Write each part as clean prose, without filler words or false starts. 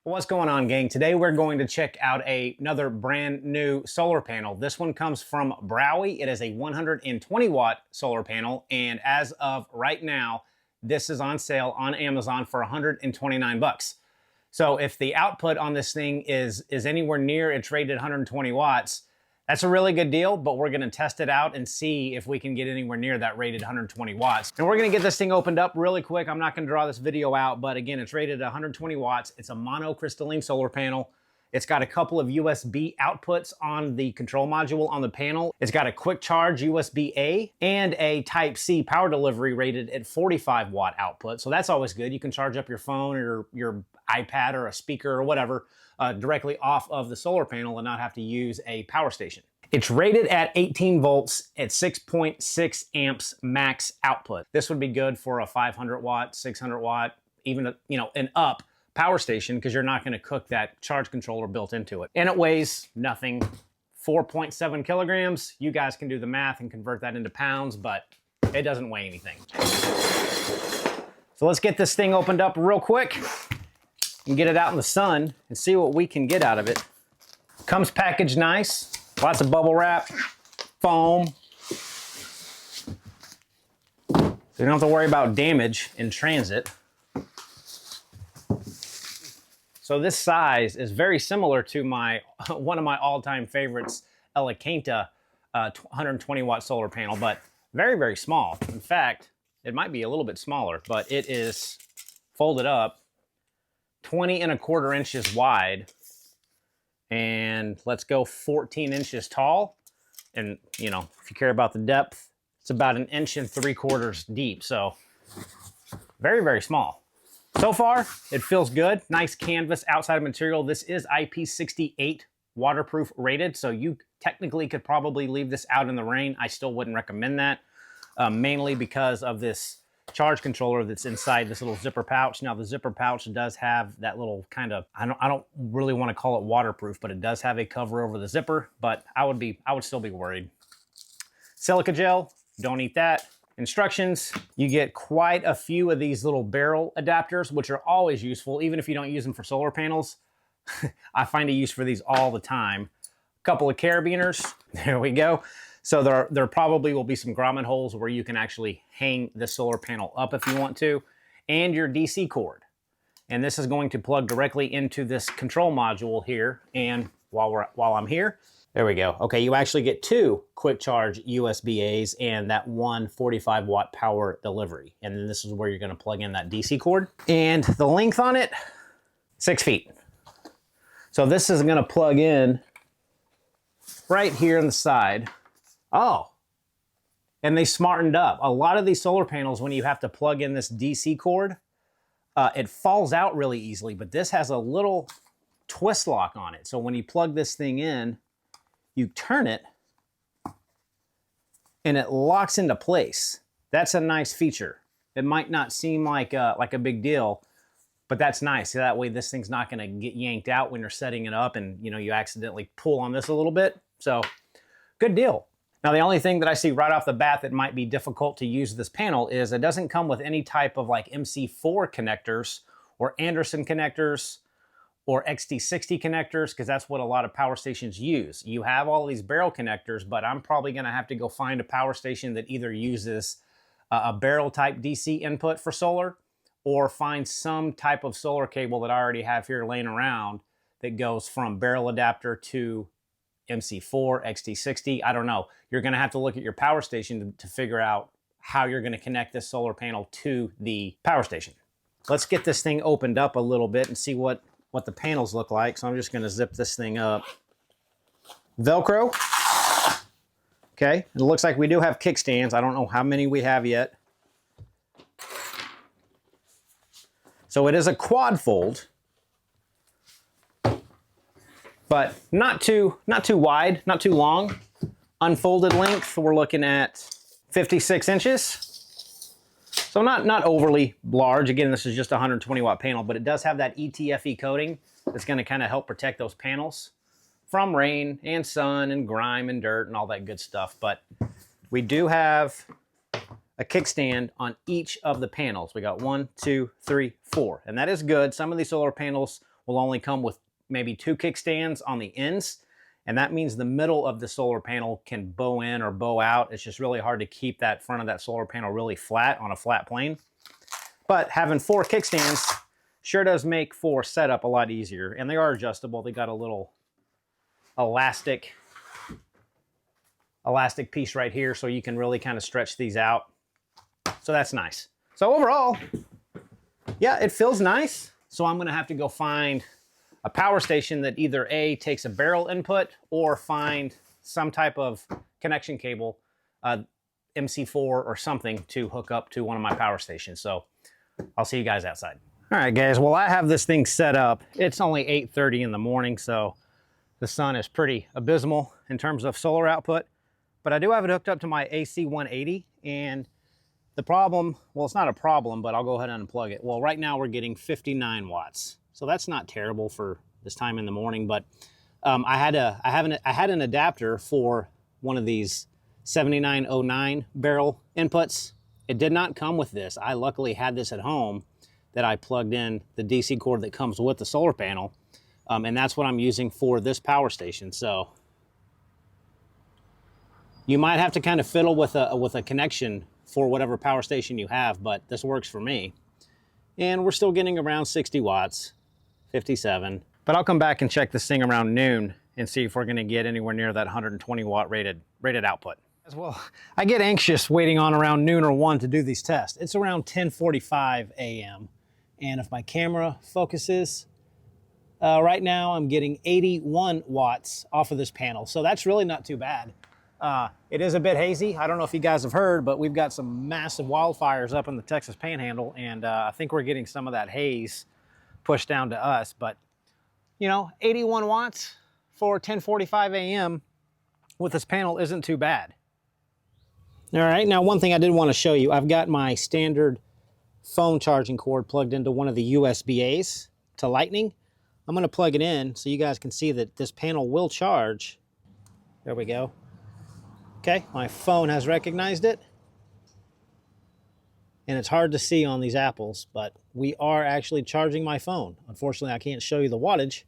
What's going on, gang? Today we're going to check out another brand new solar panel. This one comes from Browey. It is a 120 watt solar panel, and as of right now, this is on sale on Amazon for 129 bucks. So if the output on this thing is anywhere near its rated 120 watts, that's a really good deal, but we're gonna test it out and see if we can get anywhere near that rated 120 watts. And we're gonna get this thing opened up really quick. I'm not gonna draw this video out, but again, it's rated 120 watts. It's a monocrystalline solar panel. It's got a couple of USB outputs on the control module on the panel. It's got a quick charge USB-A and a Type-C power delivery rated at 45 watt output. So that's always good. You can charge up your phone or your iPad or a speaker or whatever directly off of the solar panel and not have to use a power station. It's rated at 18 volts at 6.6 amps max output. This would be good for a 500 watt, 600 watt, even an up power station, because you're not going to cook that charge controller built into it. And it weighs nothing, 4.7 kilograms. You guys can do the math and convert that into pounds, but it doesn't weigh anything. So let's get this thing opened up real quick and get it out in the sun and see what we can get out of it. Comes packaged nice, lots of bubble wrap, foam. So you don't have to worry about damage in transit. So this size is very similar to one of my all-time favorites, Elecanta 120 watt solar panel, but very, very small. In fact, it might be a little bit smaller, but it is folded up 20.25 inches wide, and let's go 14 inches tall. And if you care about the depth, it's about 1.75 inches deep. So very, very small. So far, it feels good. Nice canvas outside material. This is IP68 waterproof rated, so you technically could probably leave this out in the rain. I still wouldn't recommend that, mainly because of this charge controller that's inside this little zipper pouch. Now the zipper pouch does have that little kind of, I don't really want to call it waterproof, but it does have a cover over the zipper, but I would still be worried. Silica gel, don't eat that. Instructions, you get quite a few of these little barrel adapters, which are always useful, even if you don't use them for solar panels. I find a use for these all the time. A couple of carabiners, there we go. So there probably will be some grommet holes where you can actually hang the solar panel up if you want to, and your DC cord. And this is going to plug directly into this control module here. And while I'm here, there we go. Okay, you actually get two quick charge USB-As and that one 45 watt power delivery. And then this is where you're gonna plug in that DC cord. And the length on it, 6 feet. So this is gonna plug in right here on the side. Oh, and they smartened up. A lot of these solar panels, when you have to plug in this DC cord, it falls out really easily, but this has a little twist lock on it. So when you plug this thing in, you turn it and it locks into place. That's a nice feature. It might not seem like a big deal, but that's nice. So that way this thing's not gonna get yanked out when you're setting it up and you accidentally pull on this a little bit. So good deal. Now, the only thing that I see right off the bat that might be difficult to use this panel is it doesn't come with any type of like MC4 connectors or Anderson connectors or XT60 connectors, because that's what a lot of power stations use. You have all these barrel connectors, but I'm probably gonna have to go find a power station that either uses a barrel type DC input for solar, or find some type of solar cable that I already have here laying around that goes from barrel adapter to MC4, XT60, I don't know. You're gonna have to look at your power station to figure out how you're gonna connect this solar panel to the power station. Let's get this thing opened up a little bit and see what the panels look like. So I'm just gonna zip this thing up. Velcro. Okay, it looks like we do have kickstands. I don't know how many we have yet. So it is a quad fold, but not too wide, not too long. Unfolded length, we're looking at 56 inches. So not overly large. Again, this is just a 120 watt panel, but it does have that ETFE coating that's gonna kind of help protect those panels from rain and sun and grime and dirt and all that good stuff. But we do have a kickstand on each of the panels. We got 1, 2, 3, 4, and that is good. Some of these solar panels will only come with maybe 2 kickstands on the ends. And that means the middle of the solar panel can bow in or bow out. It's just really hard to keep that front of that solar panel really flat on a flat plane. But having 4 kickstands sure does make for setup a lot easier. And they are adjustable. They got a little elastic piece right here, so you can really kind of stretch these out. So that's nice. So overall, yeah, it feels nice. So I'm gonna have to go find a power station that either A, takes a barrel input, or find some type of connection cable, MC4 or something, to hook up to one of my power stations. So I'll see you guys outside. All right, guys, well, I have this thing set up. It's only 8:30 in the morning, so the sun is pretty abysmal in terms of solar output. But I do have it hooked up to my AC 180, and the problem, well, it's not a problem, but I'll go ahead and unplug it. Well, right now we're getting 59 watts. So that's not terrible for this time in the morning, but I had an adapter for one of these 7909 barrel inputs. It did not come with this. I luckily had this at home that I plugged in the DC cord that comes with the solar panel, and that's what I'm using for this power station. So you might have to kind of fiddle with a connection for whatever power station you have, but this works for me. And we're still getting around 60 watts. 57. But I'll come back and check this thing around noon and see if we're gonna get anywhere near that 120 watt rated output. As well, I get anxious waiting on around noon or 1 to do these tests. It's around 10:45 a.m. And if my camera focuses, right now I'm getting 81 watts off of this panel. So that's really not too bad. It is a bit hazy. I don't know if you guys have heard, but we've got some massive wildfires up in the Texas Panhandle, and I think we're getting some of that haze pushed down to us. But you know, 81 watts for 10:45 a.m. with this panel isn't too bad. All right, now one thing I did want to show you, I've got my standard phone charging cord plugged into one of the USB-As to Lightning. I'm going to plug it in so you guys can see that this panel will charge. There we go. Okay, my phone has recognized it. And it's hard to see on these apples, but we are actually charging my phone. Unfortunately, I can't show you the wattage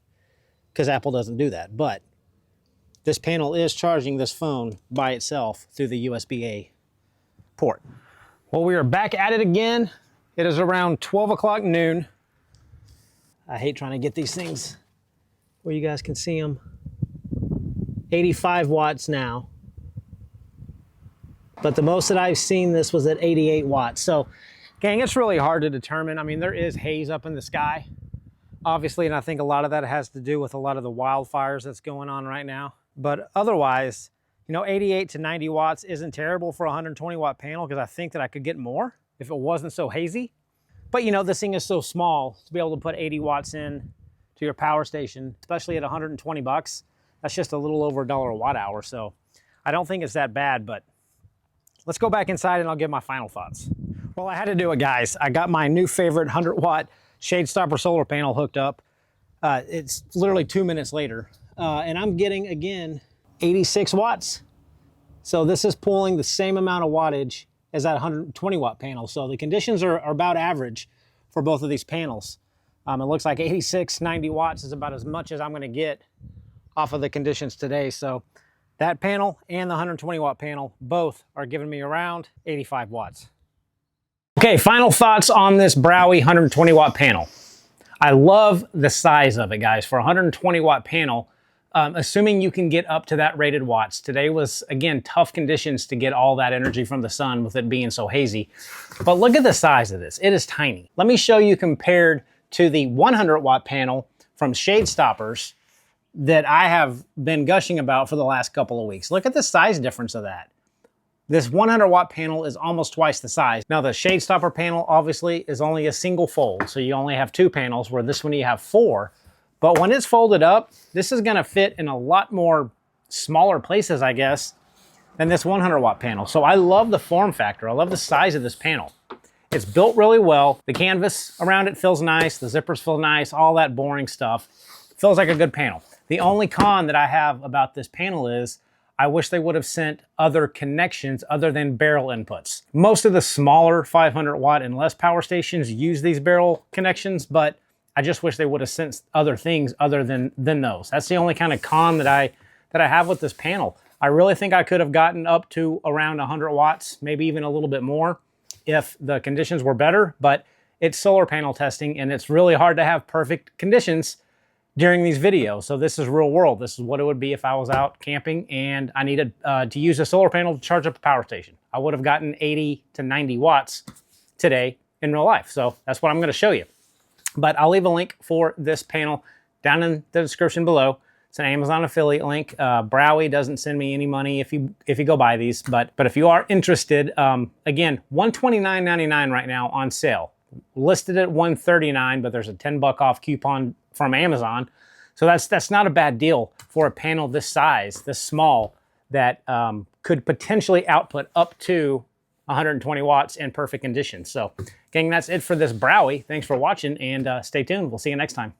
because Apple doesn't do that. But this panel is charging this phone by itself through the USB-A port. Well, we are back at it again. It is around 12 o'clock noon. I hate trying to get these things where you guys can see them. 85 watts now. But the most that I've seen this was at 88 watts. So, gang, it's really hard to determine. I mean, there is haze up in the sky, obviously, and I think a lot of that has to do with a lot of the wildfires that's going on right now. But otherwise, you know, 88 to 90 watts isn't terrible for a 120 watt panel, because I think that I could get more if it wasn't so hazy. But, you know, this thing is so small, to be able to put 80 watts in to your power station, especially at 120 bucks, that's just a little over $1 a watt hour. So I don't think it's that bad, but let's go back inside and I'll give my final thoughts. Well, I had to do it, guys. I got my new favorite 100 watt shade stopper solar panel hooked up. It's literally 2 minutes later. And I'm getting, again, 86 watts. So this is pulling the same amount of wattage as that 120 watt panel. So the conditions are about average for both of these panels. It looks like 86, 90 watts is about as much as I'm gonna get off of the conditions today. So that panel and the 120 watt panel both are giving me around 85 watts. Okay, final thoughts on this Browey 120 watt panel. I love the size of it, guys. For a 120 watt panel, assuming you can get up to that rated watts. Today was, again, tough conditions to get all that energy from the sun with it being so hazy. But look at the size of this. It is tiny. Let me show you compared to the 100 watt panel from Shade Stoppers that I have been gushing about for the last couple of weeks. Look at the size difference of that. This 100 watt panel is almost twice the size. Now the Shade Stopper panel obviously is only a single fold, so you only have 2 panels, where this one you have 4. But when it's folded up, this is gonna fit in a lot more smaller places, I guess, than this 100 watt panel. So I love the form factor. I love the size of this panel. It's built really well. The canvas around it feels nice. The zippers feel nice, all that boring stuff. Feels like a good panel. The only con that I have about this panel is I wish they would have sent other connections other than barrel inputs. Most of the smaller 500 watt and less power stations use these barrel connections, but I just wish they would have sent other things other than those. That's the only kind of con that I have with this panel. I really think I could have gotten up to around 100 watts, maybe even a little bit more if the conditions were better, but it's solar panel testing and it's really hard to have perfect conditions during these videos. So this is real world. This is what it would be if I was out camping and I needed to use a solar panel to charge up a power station. I would have gotten 80 to 90 watts today in real life. So that's what I'm going to show you. But I'll leave a link for this panel down in the description below. It's an Amazon affiliate link. Browey doesn't send me any money if you go buy these, but if you are interested, again, $129.99 right now on sale. Listed at $139, but there's a $10 off coupon from Amazon. So that's not a bad deal for a panel this size, this small, that could potentially output up to 120 watts in perfect conditions. So, gang, that's it for this Browey. Thanks for watching, and stay tuned. We'll see you next time.